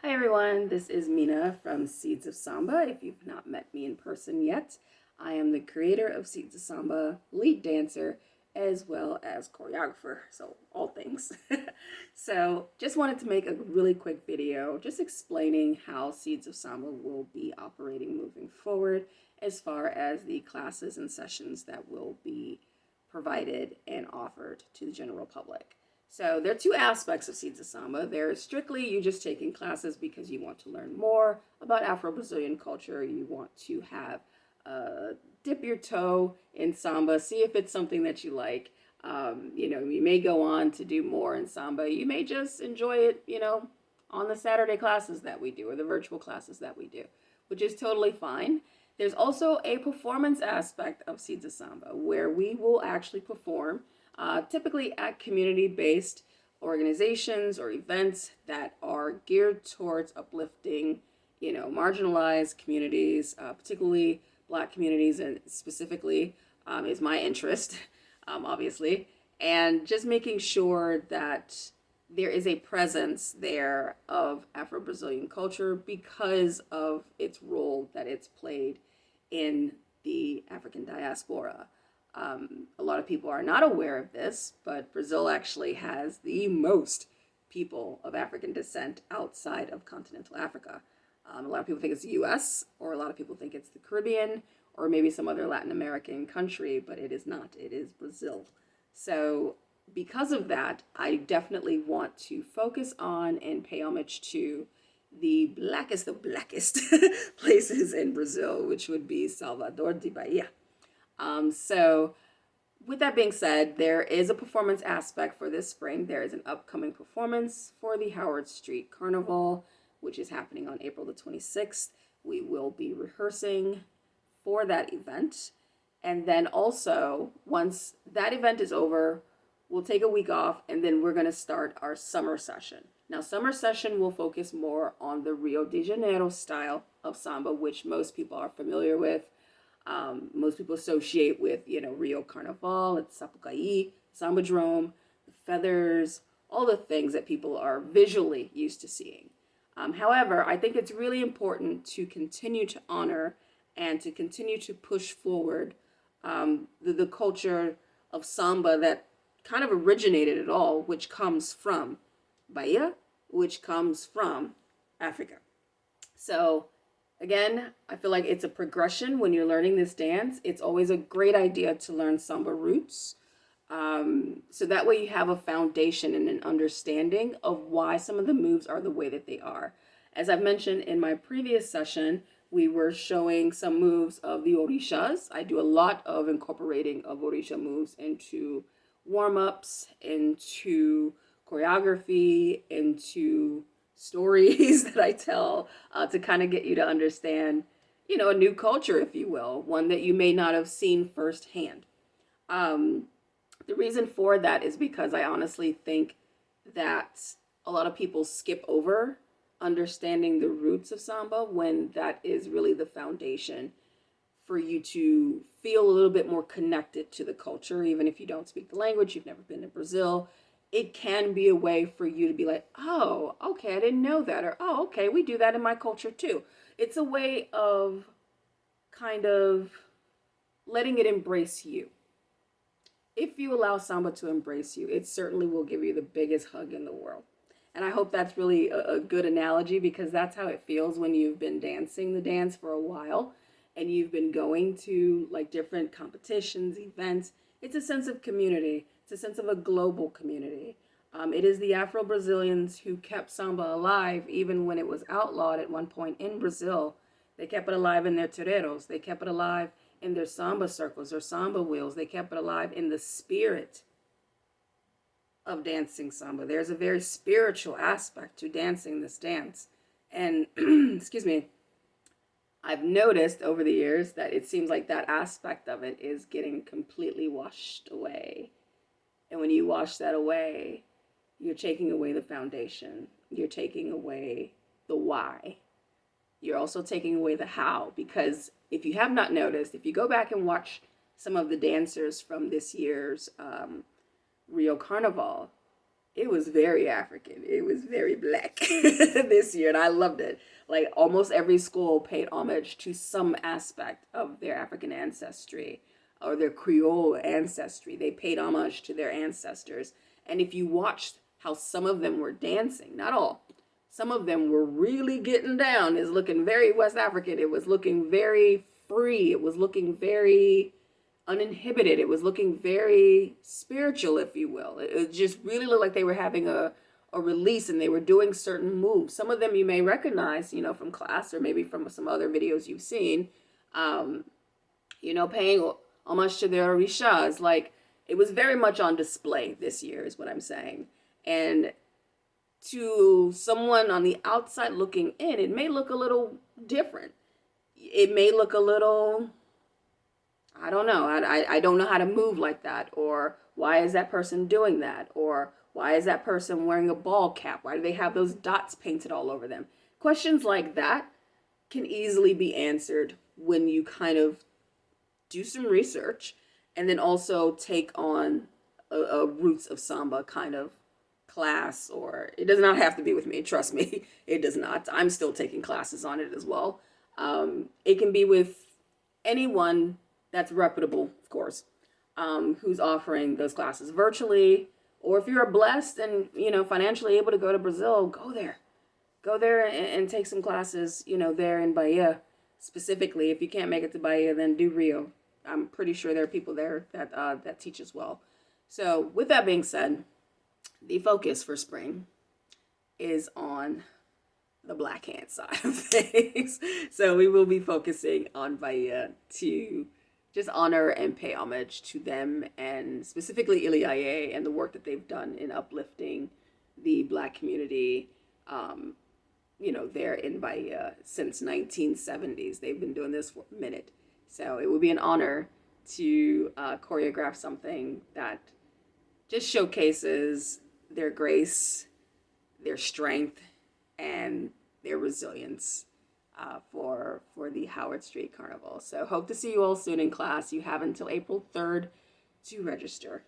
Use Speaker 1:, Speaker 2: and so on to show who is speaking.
Speaker 1: Hi everyone, this is Mina from Seeds of Samba. If you've not met me in person yet, I am the creator of Seeds of Samba, lead dancer, as well as choreographer, so all things. So just wanted to make a really quick video just explaining how Seeds of Samba will be operating moving forward as far as the classes and sessions that will be provided and offered to the general public. So there are two aspects of Seeds of Samba. There's strictly you just taking classes because you want to learn more about Afro-Brazilian culture. You want to have dip your toe in samba, see if it's something that you like. You may go on to do more in samba. You may just enjoy it, on the Saturday classes that we do or the virtual classes that we do, which is totally fine. There's also a performance aspect of Seeds of Samba where we will actually perform typically at community-based organizations or events that are geared towards uplifting, marginalized communities, particularly Black communities, and specifically is my interest, obviously, and just making sure that there is a presence there of Afro-Brazilian culture because of its role that it's played in the African diaspora. A lot of people are not aware of this, but Brazil actually has the most people of African descent outside of continental Africa. A lot of people think it's the US, or a lot of people think it's the Caribbean, or maybe some other Latin American country, but it is not. It is Brazil. So, because of that, I definitely want to focus on and pay homage to the blackest of blackest places in Brazil, which would be Salvador de Bahia. So, with that being said, there is a performance aspect for this spring. There is an upcoming performance for the Howard Street Carnival, which is happening on April the 26th. We will be rehearsing for that event. And then also, once that event is over, we'll take a week off and then we're going to start our summer session. Now, summer session will focus more on the Rio de Janeiro style of samba, which most people are familiar with. Most people associate with, Rio Carnival, it's Sapucaí, Sambadrome, the feathers, all the things that people are visually used to seeing. However, I think it's really important to continue to honor and to continue to push forward the culture of samba that kind of originated it all, which comes from Bahia, which comes from Africa. So again, I feel like it's a progression when you're learning this dance. It's always a great idea to learn samba roots. So that way you have a foundation and an understanding of why some of the moves are the way that they are. As I've mentioned in my previous session, we were showing some moves of the orishas. I do a lot of incorporating of orisha moves into warm-ups, into choreography, into stories that I tell to kind of get you to understand, a new culture, if you will, one that you may not have seen firsthand. The reason for that is because I honestly think that a lot of people skip over understanding the roots of samba when that is really the foundation for you to feel a little bit more connected to the culture, even if you don't speak the language, you've never been to Brazil. It can be a way for you to be like, oh, okay, I didn't know that. Or, oh, okay, we do that in my culture too. It's a way of kind of letting it embrace you. If you allow samba to embrace you, it certainly will give you the biggest hug in the world. And I hope that's really a good analogy because that's how it feels when you've been dancing the dance for a while and you've been going to like different competitions, events. It's a sense of community. It's a sense of a global community. It is the Afro-Brazilians who kept samba alive even when it was outlawed at one point in Brazil. They kept it alive in their toreros. They kept it alive in their samba circles or samba wheels. They kept it alive in the spirit of dancing samba. There's a very spiritual aspect to dancing this dance. And, excuse me, I've noticed over the years that it seems like that aspect of it is getting completely washed away. And when you wash that away, you're taking away the foundation. You're taking away the why. You're also taking away the how. Because if you have not noticed, if you go back and watch some of the dancers from this year's Rio Carnival, It was very African. It was very black this year, and I loved it. Like almost every school paid homage to some aspect of their African ancestry or their Creole ancestry. They paid homage to their ancestors. And if you watched how some of them were dancing, not all, some of them were really getting down. It's looking very West African. It was looking very free. It was looking very uninhibited. It was looking very spiritual, if you will. It just really looked like they were having a release and they were doing certain moves. Some of them you may recognize, from class or maybe from some other videos you've seen, um, paying homage to their orishas. Like, it was very much on display this year, is what I'm saying. And to someone on the outside looking in, it may look a little different. It may look a little, I don't know. I don't know how to move like that. Or why is that person doing that? Or why is that person wearing a ball cap? Why do they have those dots painted all over them? Questions like that can easily be answered when you kind of do some research and then also take on a roots of samba kind of class. Or it does not have to be with me, trust me. It does not. I'm still taking classes on it as well. It can be with anyone that's reputable, of course, who's offering those classes virtually. Or if you're blessed and financially able to go to Brazil, go there and take some classes there in Bahia. Specifically, if you can't make it to Bahia, then do Rio. I'm pretty sure there are people there that teach as well. So with that being said, the focus for spring is on the black hand side of things. So we will be focusing on Bahia to just honor and pay homage to them, and specifically Iliaye and the work that they've done in uplifting the black community, there in Bahia since 1970s. They've been doing this for a minute. So it would be an honor to choreograph something that just showcases their grace, their strength, and their resilience for the Howard Street Carnival. So hope to see you all soon in class. You have until April 3rd to register.